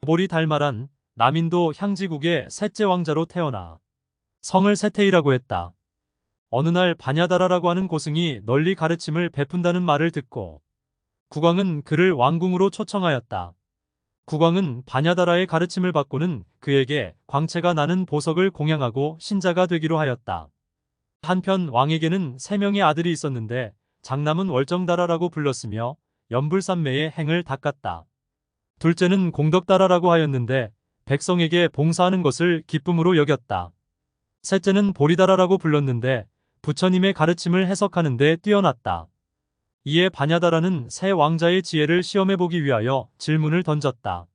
보리달마란 남인도 향지국의 셋째 왕자로 태어나 성을 세태이라고 했다. 어느 날 바냐다라라고 하는 고승이 널리 가르침을 베푼다는 말을 듣고 국왕은 그를 왕궁으로 초청하였다. 국왕은 바냐다라의 가르침을 받고는 그에게 광채가 나는 보석을 공양하고 신자가 되기로 하였다. 한편 왕에게는 3명의 아들이 있었는데 장남은 월정다라라고 불렀으며 연불산매의 행을 닦았다. 둘째는 공덕다라라고 하였는데 백성에게 봉사하는 것을 기쁨으로 여겼다. 셋째는 보리다라라고 불렀는데 부처님의 가르침을 해석하는 데 뛰어났다. 이에 바냐다라는 새 왕자의 지혜를 시험해보기 위하여 질문을 던졌다.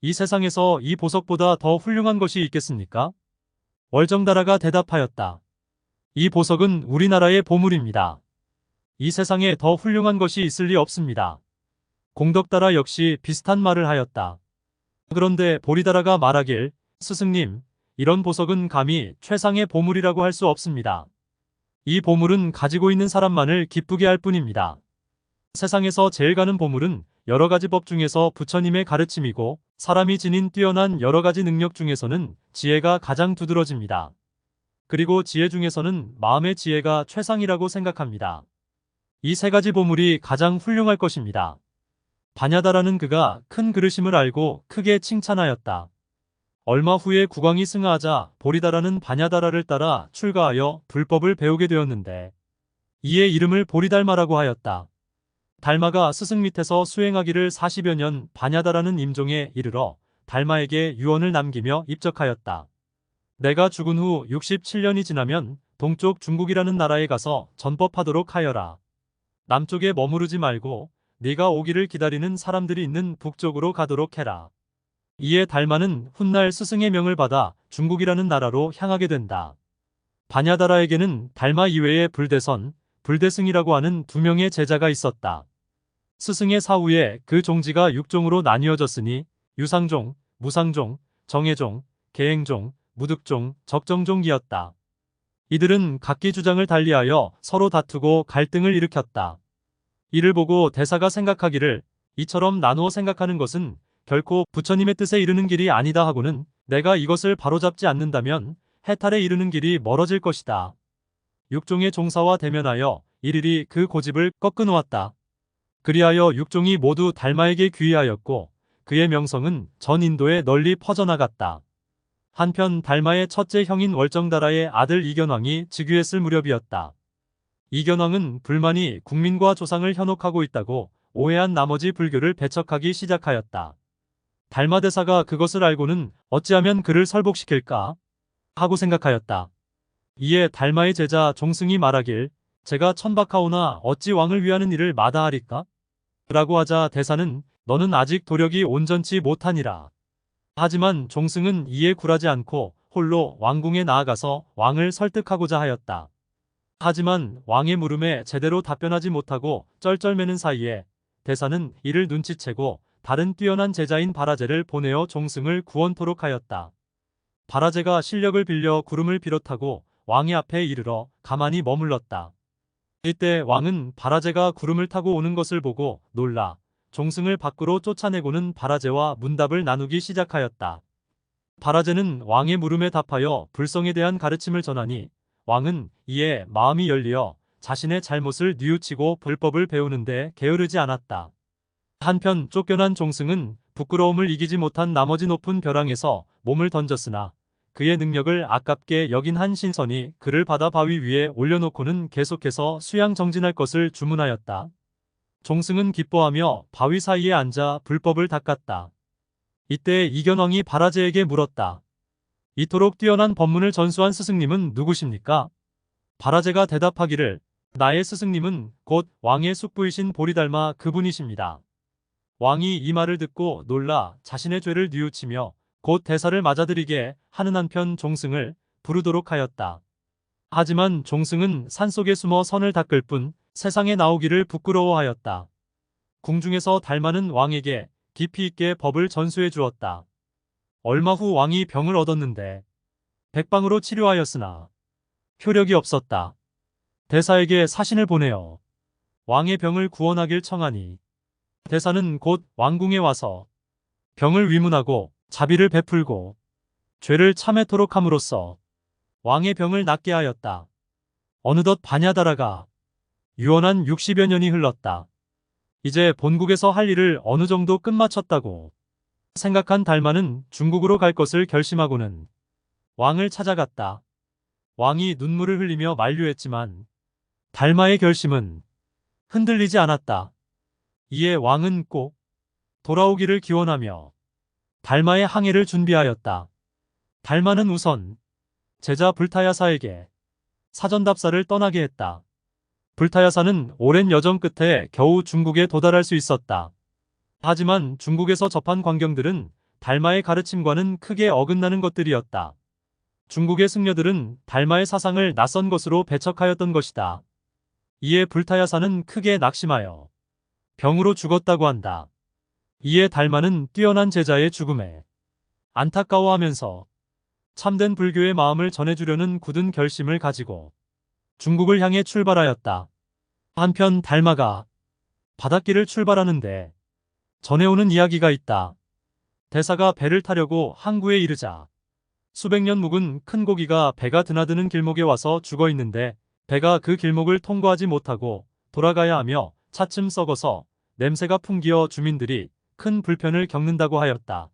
이 세상에서 이 보석보다 더 훌륭한 것이 있겠습니까? 월정다라가 대답하였다. 이 보석은 우리나라의 보물입니다. 이 세상에 더 훌륭한 것이 있을 리 없습니다. 공덕다라 역시 비슷한 말을 하였다. 그런데 보리다라가 말하길, 스승님, 이런 보석은 감히 최상의 보물이라고 할 수 없습니다. 이 보물은 가지고 있는 사람만을 기쁘게 할 뿐입니다. 세상에서 제일 가는 보물은 여러 가지 법 중에서 부처님의 가르침이고 사람이 지닌 뛰어난 여러 가지 능력 중에서는 지혜가 가장 두드러집니다. 그리고 지혜 중에서는 마음의 지혜가 최상이라고 생각합니다. 이 3가지 보물이 가장 훌륭할 것입니다. 바냐다라는 그가 큰 그릇임을 알고 크게 칭찬하였다. 얼마 후에 국왕이 승하하자 보리다라는 바냐다라를 따라 출가하여 불법을 배우게 되었는데 이에 이름을 보리달마라고 하였다. 달마가 스승 밑에서 수행하기를 40여 년 바냐다라는 임종에 이르러 달마에게 유언을 남기며 입적하였다. 내가 죽은 후 67년이 지나면 동쪽 중국이라는 나라에 가서 전법하도록 하여라. 남쪽에 머무르지 말고 네가 오기를 기다리는 사람들이 있는 북쪽으로 가도록 해라. 이에 달마는 훗날 스승의 명을 받아 중국이라는 나라로 향하게 된다. 바냐다라에게는 달마 이외에 불대선, 불대승이라고 하는 2명의 제자가 있었다. 스승의 사후에 그 종지가 6종으로 나뉘어졌으니 유상종, 무상종, 정해종, 계행종, 무득종, 적정종이었다. 이들은 각기 주장을 달리하여 서로 다투고 갈등을 일으켰다. 이를 보고 대사가 생각하기를 이처럼 나누어 생각하는 것은 결코 부처님의 뜻에 이르는 길이 아니다 하고는 내가 이것을 바로잡지 않는다면 해탈에 이르는 길이 멀어질 것이다. 육종의 종사와 대면하여 일일이 그 고집을 꺾어 놓았다. 그리하여 육종이 모두 달마에게 귀의하였고 그의 명성은 전 인도에 널리 퍼져나갔다. 한편 달마의 첫째 형인 월정다라의 아들 이견왕이 즉위했을 무렵이었다. 이견왕은 불만이 국민과 조상을 현혹하고 있다고 오해한 나머지 불교를 배척하기 시작하였다. 달마대사가 그것을 알고는 어찌하면 그를 설복시킬까 하고 생각하였다. 이에 달마의 제자 종승이 말하길 제가 천박하오나 어찌 왕을 위하는 일을 마다하리까? 라고 하자 대사는 너는 아직 도력이 온전치 못하니라. 하지만 종승은 이에 굴하지 않고 홀로 왕궁에 나아가서 왕을 설득하고자 하였다. 하지만 왕의 물음에 제대로 답변하지 못하고 쩔쩔매는 사이에 대사는 이를 눈치채고 다른 뛰어난 제자인 바라제를 보내어 종승을 구원토록 하였다. 바라제가 실력을 빌려 구름을 비롯하고 왕의 앞에 이르러 가만히 머물렀다. 이때 왕은 바라제가 구름을 타고 오는 것을 보고 놀라 종승을 밖으로 쫓아내고는 바라제와 문답을 나누기 시작하였다. 바라제는 왕의 물음에 답하여 불성에 대한 가르침을 전하니 왕은 이에 마음이 열리어 자신의 잘못을 뉘우치고 불법을 배우는데 게으르지 않았다. 한편 쫓겨난 종승은 부끄러움을 이기지 못한 나머지 높은 벼랑에서 몸을 던졌으나 그의 능력을 아깝게 여긴 한 신선이 그를 바다 바위 위에 올려놓고는 계속해서 수양 정진할 것을 주문하였다. 종승은 기뻐하며 바위 사이에 앉아 불법을 닦았다. 이때 이견왕이 바라제에게 물었다. 이토록 뛰어난 법문을 전수한 스승님은 누구십니까? 바라제가 대답하기를 나의 스승님은 곧 왕의 숙부이신 보리달마 그분이십니다. 왕이 이 말을 듣고 놀라 자신의 죄를 뉘우치며 곧 대사를 맞아들이게 하는 한편 종승을 부르도록 하였다. 하지만 종승은 산속에 숨어 선을 닦을 뿐 세상에 나오기를 부끄러워하였다. 궁중에서 달마는 왕에게 깊이 있게 법을 전수해 주었다. 얼마 후 왕이 병을 얻었는데 백방으로 치료하였으나 효력이 없었다. 대사에게 사신을 보내어 왕의 병을 구원하길 청하니 대사는 곧 왕궁에 와서 병을 위문하고 자비를 베풀고 죄를 참회토록 함으로써 왕의 병을 낫게 하였다. 어느덧 바냐다라가 유언한 60여 년이 흘렀다. 이제 본국에서 할 일을 어느 정도 끝마쳤다고 생각한 달마는 중국으로 갈 것을 결심하고는 왕을 찾아갔다. 왕이 눈물을 흘리며 만류했지만 달마의 결심은 흔들리지 않았다. 이에 왕은 꼭 돌아오기를 기원하며 달마의 항해를 준비하였다. 달마는 우선 제자 불타야사에게 사전답사를 떠나게 했다. 불타야사는 오랜 여정 끝에 겨우 중국에 도달할 수 있었다. 하지만 중국에서 접한 광경들은 달마의 가르침과는 크게 어긋나는 것들이었다. 중국의 승려들은 달마의 사상을 낯선 것으로 배척하였던 것이다. 이에 불타야사는 크게 낙심하여 병으로 죽었다고 한다. 이에 달마는 뛰어난 제자의 죽음에 안타까워하면서 참된 불교의 마음을 전해주려는 굳은 결심을 가지고 중국을 향해 출발하였다. 한편 달마가 바닷길을 출발하는데 전해오는 이야기가 있다. 대사가 배를 타려고 항구에 이르자 수백 년 묵은 큰 고기가 배가 드나드는 길목에 와서 죽어 있는데 배가 그 길목을 통과하지 못하고 돌아가야 하며 차츰 썩어서 냄새가 풍기어 주민들이 큰 불편을 겪는다고 하였다.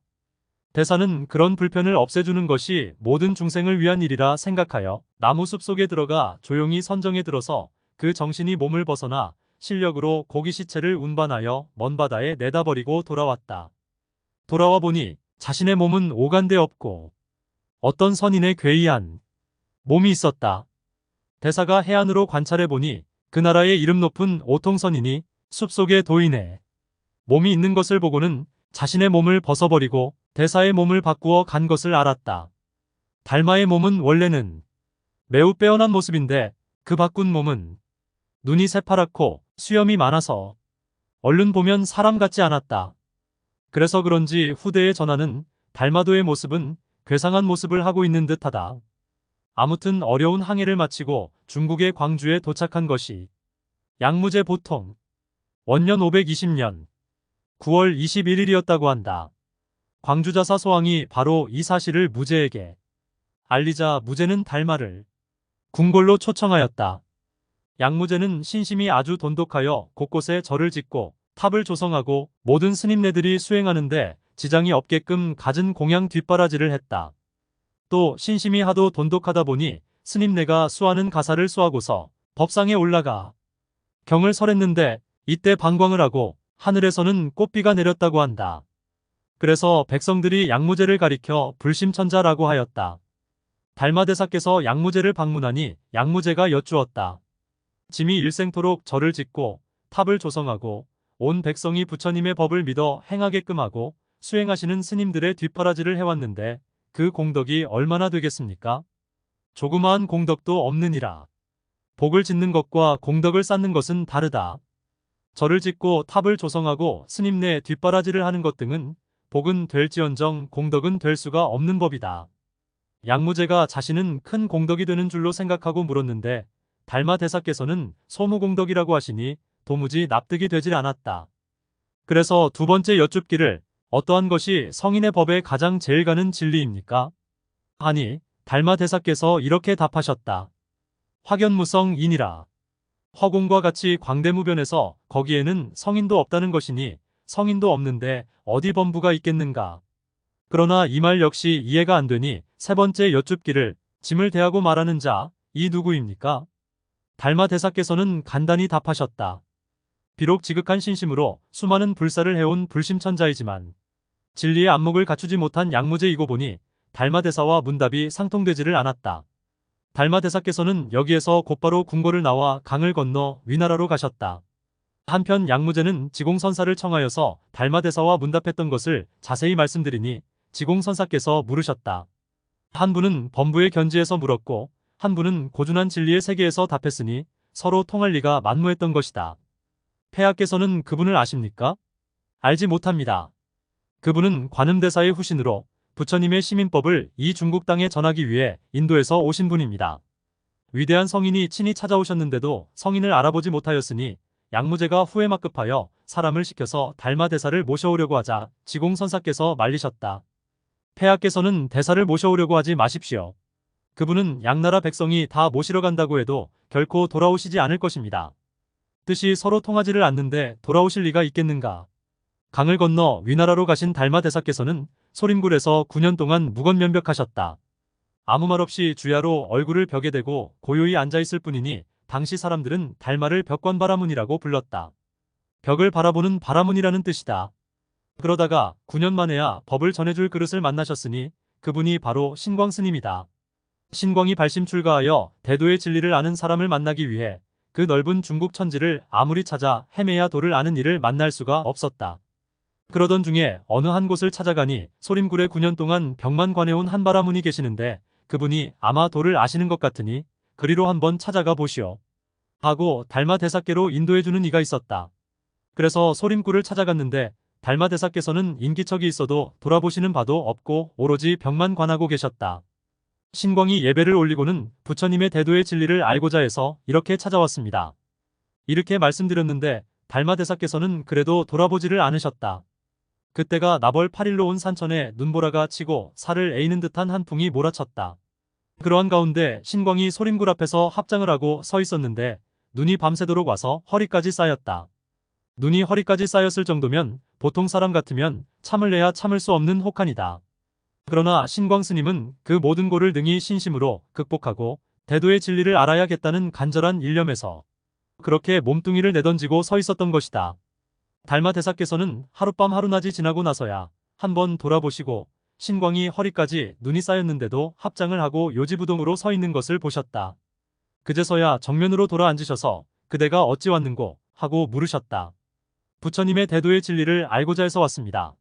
대사는 그런 불편을 없애주는 것이 모든 중생을 위한 일이라 생각하여 나무 숲속에 들어가 조용히 선정에 들어서 그 정신이 몸을 벗어나 실력으로 고기 시체를 운반하여 먼 바다에 내다버리고 돌아왔다. 돌아와 보니 자신의 몸은 오간데 없고 어떤 선인의 괴이한 몸이 있었다. 대사가 해안으로 관찰해 보니 그 나라의 이름 높은 오통선인이 숲속의 도인에 몸이 있는 것을 보고는 자신의 몸을 벗어버리고 대사의 몸을 바꾸어 간 것을 알았다. 달마의 몸은 원래는 매우 빼어난 모습인데 그 바꾼 몸은 눈이 새파랗고 수염이 많아서 얼른 보면 사람 같지 않았다. 그래서 그런지 후대에 전하는 달마도의 모습은 괴상한 모습을 하고 있는 듯하다. 아무튼 어려운 항해를 마치고 중국의 광주에 도착한 것이 양무제 보통 원년 520년 9월 21일이었다고 한다. 광주자사 소왕이 바로 이 사실을 무제에게 알리자 무제는 달마를 궁궐로 초청하였다. 양무제는 신심이 아주 돈독하여 곳곳에 절을 짓고 탑을 조성하고 모든 스님네들이 수행하는데 지장이 없게끔 갖은 공양 뒷바라지를 했다. 또 신심이 하도 돈독하다 보니 스님네가 수하는 가사를 수하고서 법상에 올라가 경을 설했는데 이때 방광을 하고 하늘에서는 꽃비가 내렸다고 한다. 그래서 백성들이 양무제를 가리켜 불심천자라고 하였다. 달마대사께서 양무제를 방문하니 양무제가 여쭈었다. 짐이 일생토록 절을 짓고 탑을 조성하고 온 백성이 부처님의 법을 믿어 행하게끔 하고 수행하시는 스님들의 뒷바라지를 해왔는데 그 공덕이 얼마나 되겠습니까? 조그마한 공덕도 없느니라. 복을 짓는 것과 공덕을 쌓는 것은 다르다. 절을 짓고 탑을 조성하고 스님네 뒷바라지를 하는 것 등은 복은 될지언정 공덕은 될 수가 없는 법이다. 양무제가 자신은 큰 공덕이 되는 줄로 생각하고 물었는데 달마 대사께서는 소무공덕이라고 하시니 도무지 납득이 되질 않았다. 그래서 두 번째 여쭙기를 어떠한 것이 성인의 법에 가장 제일 가는 진리입니까? 하니 달마 대사께서 이렇게 답하셨다. 확연무성이니라. 허공과 같이 광대무변에서 거기에는 성인도 없다는 것이니 성인도 없는데 어디 범부가 있겠는가. 그러나 이 말 역시 이해가 안 되니 세 번째 여쭙기를 짐을 대하고 말하는 자, 이 누구입니까? 달마 대사께서는 간단히 답하셨다. 비록 지극한 신심으로 수많은 불사를 해온 불심천자이지만 진리의 안목을 갖추지 못한 양무제이고 보니 달마 대사와 문답이 상통되지를 않았다. 달마 대사께서는 여기에서 곧바로 궁궐을 나와 강을 건너 위나라로 가셨다. 한편 양무제는 지공선사를 청하여서 달마 대사와 문답했던 것을 자세히 말씀드리니 지공선사께서 물으셨다. 한 분은 범부의 견지에서 물었고 한 분은 고준한 진리의 세계에서 답했으니 서로 통할 리가 만무했던 것이다. 폐하께서는 그분을 아십니까? 알지 못합니다. 그분은 관음대사의 후신으로 부처님의 시민법을 이 중국 땅에 전하기 위해 인도에서 오신 분입니다. 위대한 성인이 친히 찾아오셨는데도 성인을 알아보지 못하였으니 양무제가 후회막급하여 사람을 시켜서 달마 대사를 모셔오려고 하자 지공선사께서 말리셨다. 폐하께서는 대사를 모셔오려고 하지 마십시오. 그분은 양나라 백성이 다 모시러 간다고 해도 결코 돌아오시지 않을 것입니다. 뜻이 서로 통하지를 않는데 돌아오실 리가 있겠는가. 강을 건너 위나라로 가신 달마 대사께서는 소림굴에서 9년 동안 묵언면벽하셨다. 아무 말 없이 주야로 얼굴을 벽에 대고 고요히 앉아있을 뿐이니 당시 사람들은 달마를 벽관바라문이라고 불렀다. 벽을 바라보는 바라문이라는 뜻이다. 그러다가 9년 만에야 법을 전해줄 그릇을 만나셨으니 그분이 바로 신광 스님이다. 신광이 발심출가하여 대도의 진리를 아는 사람을 만나기 위해 그 넓은 중국 천지를 아무리 찾아 헤매야 도를 아는 이를 만날 수가 없었다. 그러던 중에 어느 한 곳을 찾아가니 소림굴에 9년 동안 벽만 관해온 한 바라문이 계시는데 그분이 아마 도를 아시는 것 같으니 그리로 한번 찾아가 보시오. 하고 달마 대사께로 인도해주는 이가 있었다. 그래서 소림굴을 찾아갔는데 달마 대사께서는 인기척이 있어도 돌아보시는 바도 없고 오로지 벽만 관하고 계셨다. 신광이 예배를 올리고는 부처님의 대도의 진리를 알고자 해서 이렇게 찾아왔습니다. 이렇게 말씀드렸는데 달마 대사께서는 그래도 돌아보지를 않으셨다. 그때가 나벌 8일로 온 산천에 눈보라가 치고 살을 에이는 듯한 한풍이 몰아쳤다. 그러한 가운데 신광이 소림굴 앞에서 합장을 하고 서 있었는데 눈이 밤새도록 와서 허리까지 쌓였다. 눈이 허리까지 쌓였을 정도면 보통 사람 같으면 참을 내야 참을 수 없는 혹한이다. 그러나 신광 스님은 그 모든 고를 능히 신심으로 극복하고 대도의 진리를 알아야겠다는 간절한 일념에서 그렇게 몸뚱이를 내던지고 서 있었던 것이다. 달마 대사께서는 하룻밤 하루낮이 지나고 나서야 한번 돌아보시고 신광이 허리까지 눈이 쌓였는데도 합장을 하고 요지부동으로 서 있는 것을 보셨다. 그제서야 정면으로 돌아 앉으셔서 그대가 어찌 왔는고 하고 물으셨다. 부처님의 대도의 진리를 알고자 해서 왔습니다.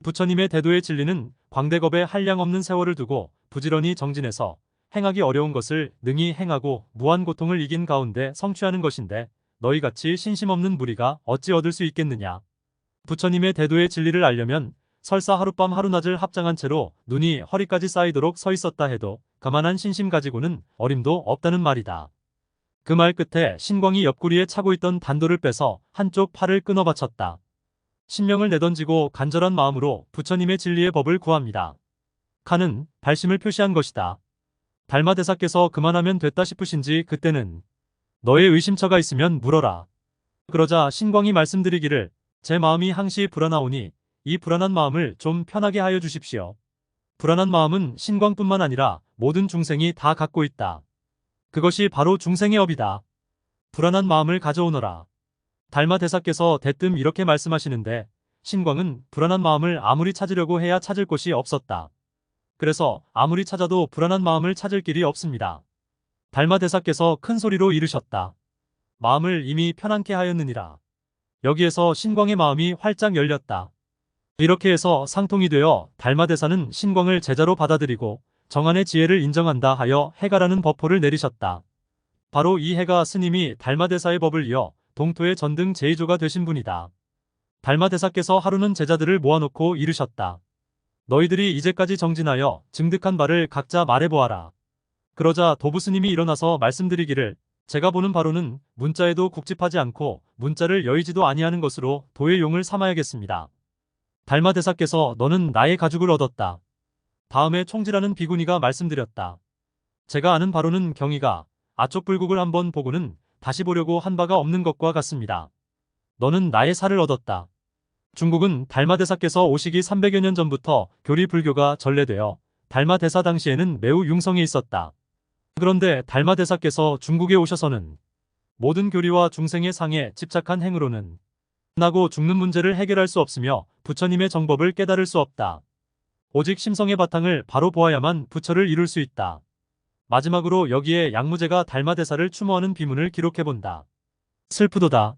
부처님의 대도의 진리는 광대겁에 한량없는 세월을 두고 부지런히 정진해서 행하기 어려운 것을 능히 행하고 무한 고통을 이긴 가운데 성취하는 것인데 너희같이 신심 없는 무리가 어찌 얻을 수 있겠느냐. 부처님의 대도의 진리를 알려면 설사 하룻밤 하루낮을 합장한 채로 눈이 허리까지 쌓이도록 서 있었다 해도 그만한 신심 가지고는 어림도 없다는 말이다. 그 말 끝에 신광이 옆구리에 차고 있던 단도를 빼서 한쪽 팔을 끊어 바쳤다. 신명을 내던지고 간절한 마음으로 부처님의 진리의 법을 구합니다. 칸은 발심을 표시한 것이다. 달마 대사께서 그만하면 됐다 싶으신지 그때는 너의 의심처가 있으면 물어라. 그러자 신광이 말씀드리기를 제 마음이 항시 불안하오니 이 불안한 마음을 좀 편하게 하여 주십시오. 불안한 마음은 신광뿐만 아니라 모든 중생이 다 갖고 있다. 그것이 바로 중생의 업이다. 불안한 마음을 가져오너라. 달마 대사께서 대뜸 이렇게 말씀하시는데 신광은 불안한 마음을 아무리 찾으려고 해야 찾을 곳이 없었다. 그래서 아무리 찾아도 불안한 마음을 찾을 길이 없습니다. 달마 대사께서 큰 소리로 이르셨다. 마음을 이미 편안케 하였느니라. 여기에서 신광의 마음이 활짝 열렸다. 이렇게 해서 상통이 되어 달마 대사는 신광을 제자로 받아들이고 정한의 지혜를 인정한다 하여 해가라는 법호를 내리셨다. 바로 이 해가 스님이 달마 대사의 법을 이어 동토의 전등 제2조가 되신 분이다. 달마 대사께서 하루는 제자들을 모아놓고 이르셨다. 너희들이 이제까지 정진하여 증득한 바를 각자 말해보아라. 그러자 도부스님이 일어나서 말씀드리기를 제가 보는 바로는 문자에도 국집하지 않고 문자를 여의지도 아니하는 것으로 도의 용을 삼아야겠습니다. 달마 대사께서 너는 나의 가죽을 얻었다. 다음에 총지라는 비구니가 말씀드렸다. 제가 아는 바로는 경희가 아쪽 불국을 한번 보고는 다시 보려고 한 바가 없는 것과 같습니다. 너는 나의 살을 얻었다. 중국은 달마 대사께서 오시기 300여 년 전부터 교리 불교가 전래되어 달마 대사 당시에는 매우 융성해 있었다. 그런데 달마 대사께서 중국에 오셔서는 모든 교리와 중생의 상에 집착한 행으로는 나고 죽는 문제를 해결할 수 없으며 부처님의 정법을 깨달을 수 없다. 오직 심성의 바탕을 바로 보아야만 부처를 이룰 수 있다. 마지막으로 여기에 양무제가 달마 대사를 추모하는 비문을 기록해본다. 슬프도다.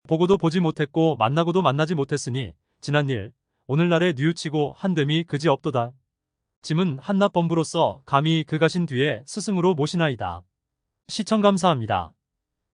보고도 보지 못했고 만나고도 만나지 못했으니 지난 일 오늘날에 뉘우치고 한됨이 그지 없도다. 짐은 한낱 범부로서 감히 그 가신 뒤에 스승으로 모시나이다. 시청 감사합니다.